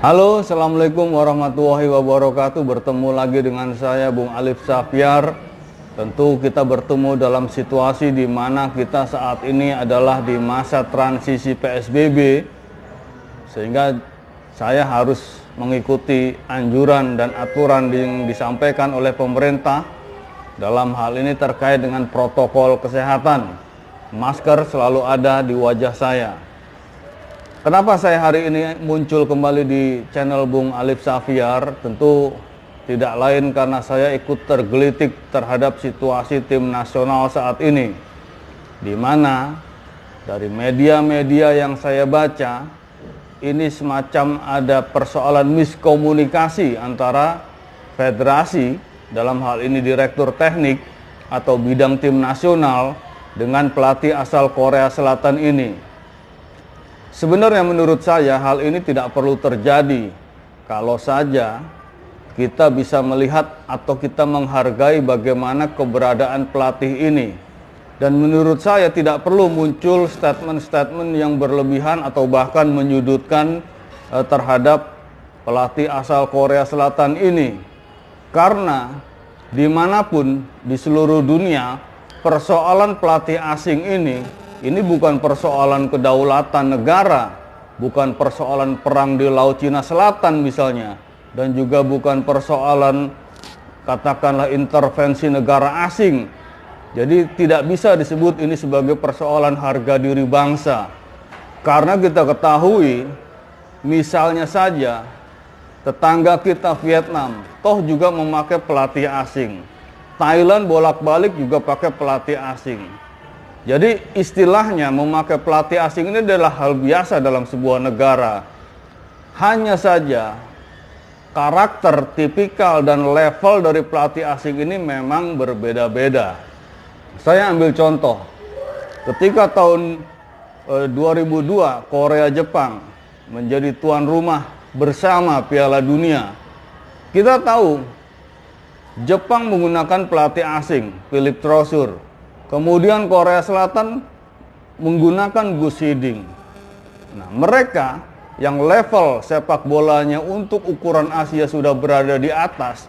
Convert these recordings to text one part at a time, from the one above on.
Halo, Assalamualaikum warahmatullahi wabarakatuh. Bertemu lagi dengan saya, Bung Alif Safyar. Tentu kita bertemu dalam situasi di mana kita saat ini adalah di masa transisi PSBB, sehingga saya harus mengikuti anjuran dan aturan yang disampaikan oleh pemerintah. Dalam hal ini terkait dengan protokol kesehatan, masker selalu ada di wajah saya. Kenapa saya hari ini muncul kembali di channel Bung Alif Safyar? Tentu tidak lain karena saya ikut tergelitik terhadap situasi tim nasional saat ini, di mana dari media-media yang saya baca, ini semacam ada persoalan miskomunikasi antara federasi, dalam hal ini direktur teknik atau bidang tim nasional, dengan pelatih asal Korea Selatan ini. Sebenarnya menurut saya hal ini tidak perlu terjadi kalau saja kita bisa melihat atau kita menghargai bagaimana keberadaan pelatih ini. Dan menurut saya tidak perlu muncul statement-statement yang berlebihan atau bahkan menyudutkan terhadap pelatih asal Korea Selatan ini. Karena dimanapun di seluruh dunia, persoalan pelatih asing ini bukan persoalan kedaulatan negara, bukan persoalan perang di Laut Cina Selatan misalnya, dan juga bukan persoalan katakanlah intervensi negara asing. Jadi tidak bisa disebut ini sebagai persoalan harga diri bangsa. Karena kita ketahui, misalnya saja tetangga kita Vietnam, toh juga memakai pelatih asing. Thailand bolak-balik juga pakai pelatih asing. Jadi istilahnya memakai pelatih asing ini adalah hal biasa dalam sebuah negara. Hanya saja karakter, tipikal, dan level dari pelatih asing ini memang berbeda-beda. Saya ambil contoh. Ketika tahun 2002 Korea Jepang menjadi tuan rumah bersama Piala Dunia, kita tahu Jepang menggunakan pelatih asing, Philip Trosur. Kemudian Korea Selatan menggunakan Gus Hiding. Nah, mereka yang level sepak bolanya untuk ukuran Asia sudah berada di atas,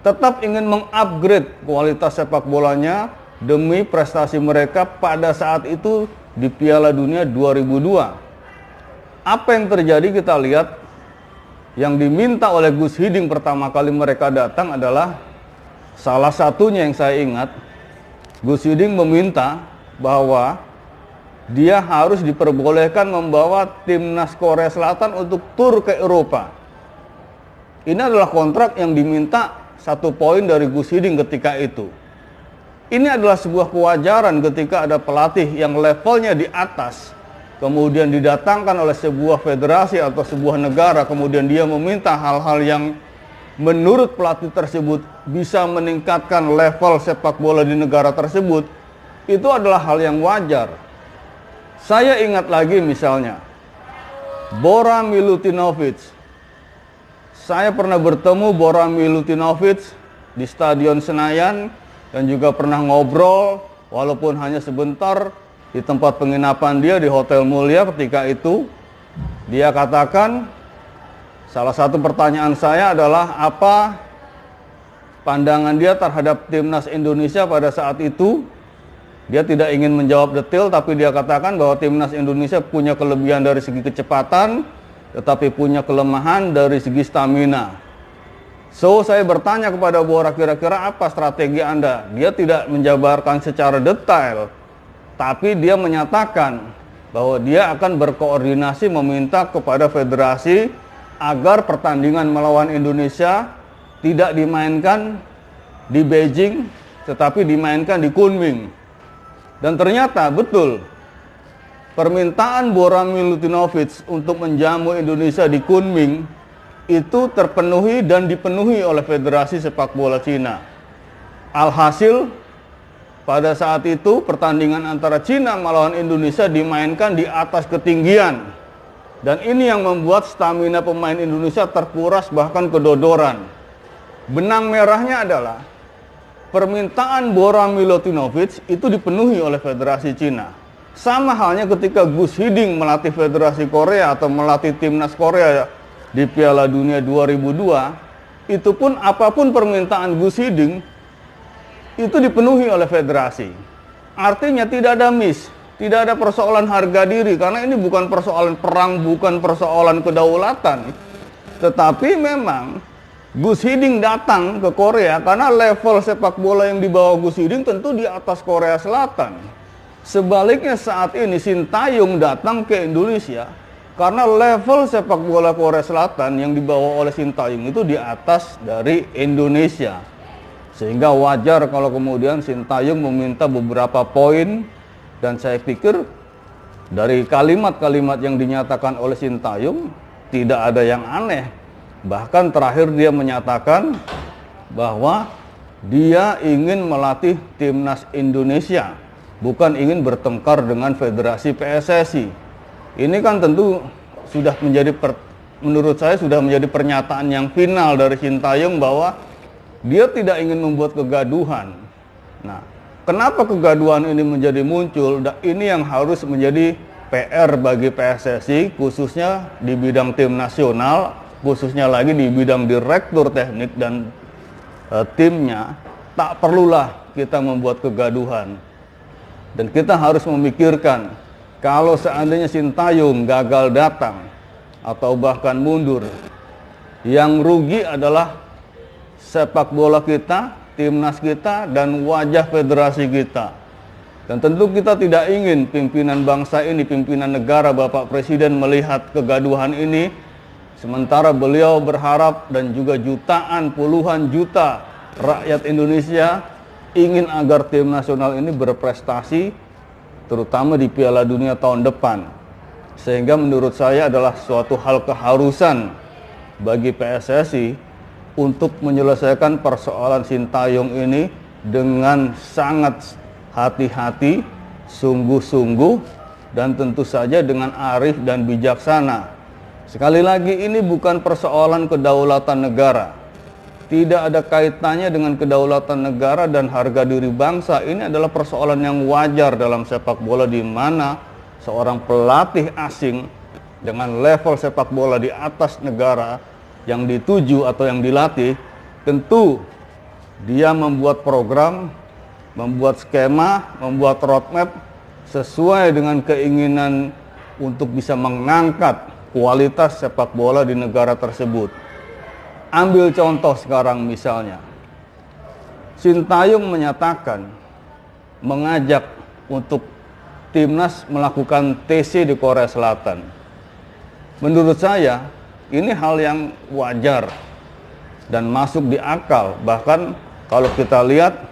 tetap ingin mengupgrade kualitas sepak bolanya demi prestasi mereka pada saat itu di Piala Dunia 2002. Apa yang terjadi kita lihat, yang diminta oleh Gus Hiding pertama kali mereka datang adalah, salah satunya yang saya ingat, Gus Hiding meminta bahwa dia harus diperbolehkan membawa timnas Korea Selatan untuk tur ke Eropa. Ini adalah kontrak yang diminta 1 poin dari Gus Hiding ketika itu. Ini adalah sebuah kewajaran ketika ada pelatih yang levelnya di atas, kemudian didatangkan oleh sebuah federasi atau sebuah negara, kemudian dia meminta hal-hal yang menurut pelatih tersebut bisa meningkatkan level sepak bola di negara tersebut. Itu adalah hal yang wajar. Saya ingat lagi misalnya Bora Milutinovic. Saya pernah bertemu Bora Milutinovic di Stadion Senayan dan juga pernah ngobrol walaupun hanya sebentar di tempat penginapan dia di Hotel Mulia. Ketika itu dia katakan, salah satu pertanyaan saya adalah apa pandangan dia terhadap timnas Indonesia pada saat itu. Dia tidak ingin menjawab detail, tapi dia katakan bahwa timnas Indonesia punya kelebihan dari segi kecepatan, tetapi punya kelemahan dari segi stamina. So, saya bertanya kepada Bora, kira-kira apa strategi Anda? Dia tidak menjabarkan secara detail, tapi dia menyatakan bahwa dia akan berkoordinasi meminta kepada federasi agar pertandingan melawan Indonesia tidak dimainkan di Beijing, tetapi dimainkan di Kunming. Dan ternyata betul, permintaan Bora Milutinovic untuk menjamu Indonesia di Kunming itu terpenuhi dan dipenuhi oleh Federasi Sepak Bola Cina. Alhasil, pada saat itu pertandingan antara Cina melawan Indonesia dimainkan di atas ketinggian. Dan ini yang membuat stamina pemain Indonesia terkuras bahkan kedodoran. Benang merahnya adalah permintaan Bora Milutinovic itu dipenuhi oleh Federasi Cina. Sama halnya ketika Gus Hiding melatih Federasi Korea atau melatih timnas Korea di Piala Dunia 2002, itu pun apapun permintaan Gus Hiding itu dipenuhi oleh federasi. Artinya tidak ada miss, tidak ada persoalan harga diri, karena ini bukan persoalan perang, bukan persoalan kedaulatan. Tetapi memang Gus Hiding datang ke Korea karena level sepak bola yang dibawa Gus Hiding tentu di atas Korea Selatan. Sebaliknya saat ini Sintayong datang ke Indonesia karena level sepak bola Korea Selatan yang dibawa oleh Sintayong itu di atas dari Indonesia. Sehingga wajar kalau kemudian Sintayong meminta beberapa poin, dan saya pikir dari kalimat-kalimat yang dinyatakan oleh Sintayong tidak ada yang aneh. Bahkan terakhir dia menyatakan bahwa dia ingin melatih timnas Indonesia, bukan ingin bertengkar dengan Federasi PSSI. Ini kan tentu sudah menjadi, menurut saya sudah menjadi pernyataan yang final dari Sintayong bahwa dia tidak ingin membuat kegaduhan. Nah, kenapa kegaduhan ini menjadi muncul? Ini yang harus menjadi PR bagi PSSI, khususnya di bidang tim nasional, khususnya lagi di bidang direktur teknik dan timnya. Tak perlulah kita membuat kegaduhan. Dan kita harus memikirkan, kalau seandainya Sintayong gagal datang atau bahkan mundur, yang rugi adalah sepak bola kita, timnas kita, dan wajah federasi kita. Dan tentu kita tidak ingin pimpinan bangsa ini, pimpinan negara, Bapak Presiden melihat kegaduhan ini, sementara beliau berharap dan juga jutaan, puluhan juta rakyat Indonesia ingin agar tim nasional ini berprestasi, terutama di Piala Dunia tahun depan. Sehingga menurut saya adalah suatu hal keharusan bagi PSSI untuk menyelesaikan persoalan Sintayong ini dengan sangat hati-hati, sungguh-sungguh, dan tentu saja dengan arif dan bijaksana. Sekali lagi, ini bukan persoalan kedaulatan negara. Tidak ada kaitannya dengan kedaulatan negara dan harga diri bangsa. Ini adalah persoalan yang wajar dalam sepak bola, di mana seorang pelatih asing dengan level sepak bola di atas negara yang dituju atau yang dilatih, tentu dia membuat program, membuat skema, membuat roadmap sesuai dengan keinginan untuk bisa mengangkat kualitas sepak bola di negara tersebut. Ambil contoh sekarang misalnya, Sintayong menyatakan, mengajak untuk timnas melakukan TC di Korea Selatan. Menurut saya, ini hal yang wajar dan masuk di akal. Bahkan kalau kita lihat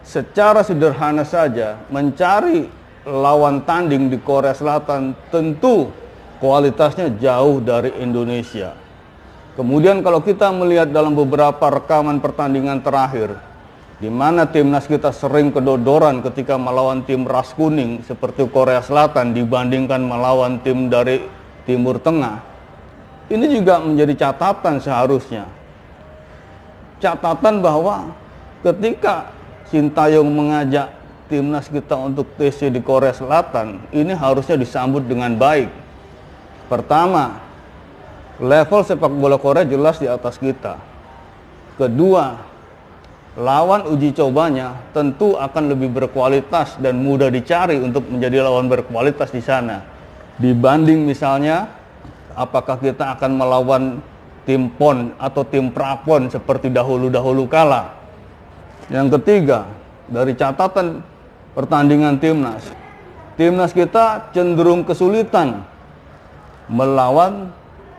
secara sederhana saja, mencari lawan tanding di Korea Selatan tentu kualitasnya jauh dari Indonesia. Kemudian kalau kita melihat dalam beberapa rekaman pertandingan terakhir, di mana timnas kita sering kedodoran ketika melawan tim ras kuning seperti Korea Selatan dibandingkan melawan tim dari Timur Tengah, ini juga menjadi catatan seharusnya. Catatan bahwa ketika Sintayong mengajak timnas kita untuk TC di Korea Selatan, ini harusnya disambut dengan baik. Pertama, level sepak bola Korea jelas di atas kita. Kedua, lawan uji cobanya tentu akan lebih berkualitas dan mudah dicari untuk menjadi lawan berkualitas di sana. Dibanding misalnya, apakah kita akan melawan tim PON atau tim Prapon seperti dahulu-dahulu kala. Yang ketiga, dari catatan pertandingan timnas, timnas kita cenderung kesulitan melawan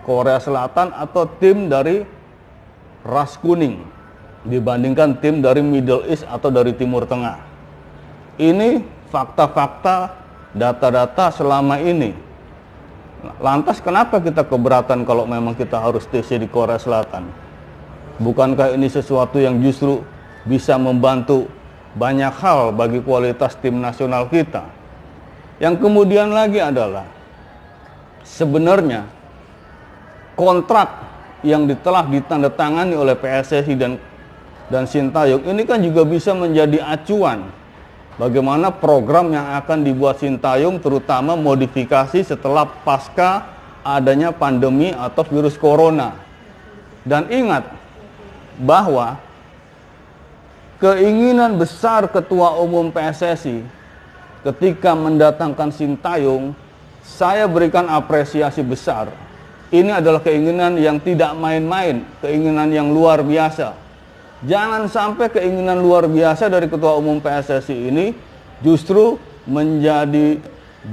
Korea Selatan atau tim dari ras kuning dibandingkan tim dari Middle East atau dari Timur Tengah. Ini fakta-fakta, data-data selama ini. Lantas kenapa kita keberatan kalau memang kita harus TC di Korea Selatan? Bukankah ini sesuatu yang justru bisa membantu banyak hal bagi kualitas tim nasional kita? Yang kemudian lagi adalah, sebenarnya kontrak yang telah ditandatangani oleh PSSI dan Sintayong ini kan juga bisa menjadi acuan bagaimana program yang akan dibuat Sintayong, terutama modifikasi setelah pasca adanya pandemi atau virus corona. Dan ingat bahwa keinginan besar Ketua Umum PSSI ketika mendatangkan Sintayong, saya berikan apresiasi besar. Ini adalah keinginan yang tidak main-main, keinginan yang luar biasa. Jangan sampai keinginan luar biasa dari Ketua Umum PSSI ini justru menjadi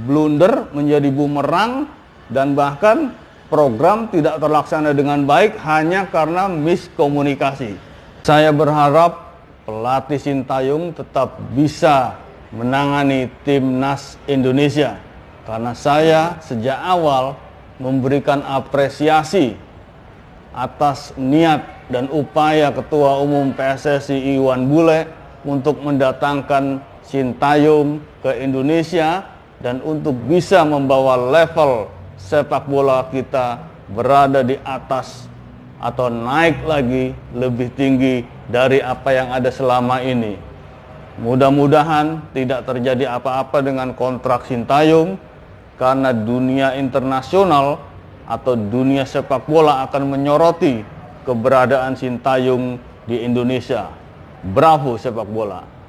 blunder, menjadi bumerang, dan bahkan program tidak terlaksana dengan baik hanya karena miskomunikasi. Saya berharap pelatih Sintayong tetap bisa menangani timnas Indonesia, karena saya sejak awal memberikan apresiasi atas niat dan upaya Ketua Umum PSSI Iwan Bule untuk mendatangkan Sintayong ke Indonesia dan untuk bisa membawa level sepak bola kita berada di atas atau naik lagi lebih tinggi dari apa yang ada selama ini. Mudah-mudahan tidak terjadi apa-apa dengan kontrak Sintayong, karena dunia internasional atau dunia sepak bola akan menyoroti keberadaan Sintayong di Indonesia. Bravo sepak bola.